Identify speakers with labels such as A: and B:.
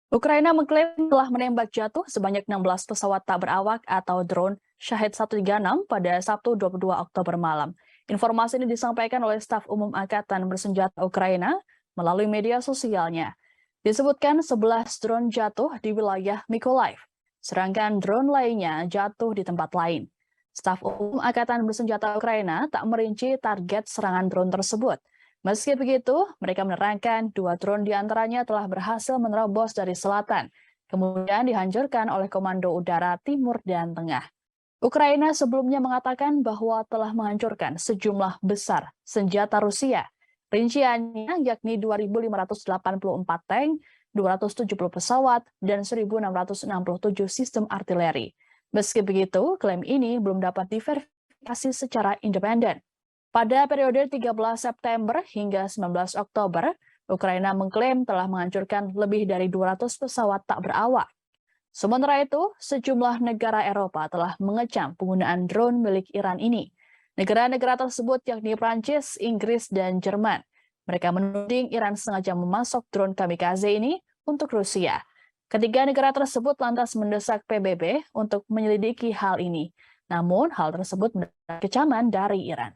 A: Ukraina mengklaim telah menembak jatuh sebanyak 16 pesawat tak berawak atau drone Shahed 136 pada Sabtu 22 Oktober malam. Informasi ini disampaikan oleh staf umum Angkatan Bersenjata Ukraina melalui media sosialnya. Disebutkan 11 drone jatuh di wilayah Mykolaiv, sedangkan drone lainnya jatuh di tempat lain. Staf umum Angkatan Bersenjata Ukraina tak merinci target serangan drone tersebut. Meski begitu, mereka menerangkan 2 drone diantaranya telah berhasil menerobos dari selatan, kemudian dihancurkan oleh Komando Udara Timur dan Tengah. Ukraina sebelumnya mengatakan bahwa telah menghancurkan sejumlah besar senjata Rusia. Rinciannya yakni 2.584 tank, 270 pesawat, dan 1.667 sistem artileri. Meski begitu, klaim ini belum dapat diverifikasi secara independen. Pada periode 13 September hingga 19 Oktober, Ukraina mengklaim telah menghancurkan lebih dari 200 pesawat tak berawak. Sementara itu, sejumlah negara Eropa telah mengecam penggunaan drone milik Iran ini. Negara-negara tersebut yakni Prancis, Inggris, dan Jerman. Mereka menuding Iran sengaja memasok drone kamikaze ini untuk Rusia. Ketiga negara tersebut lantas mendesak PBB untuk menyelidiki hal ini. Namun, hal tersebut mendapat kecaman dari Iran.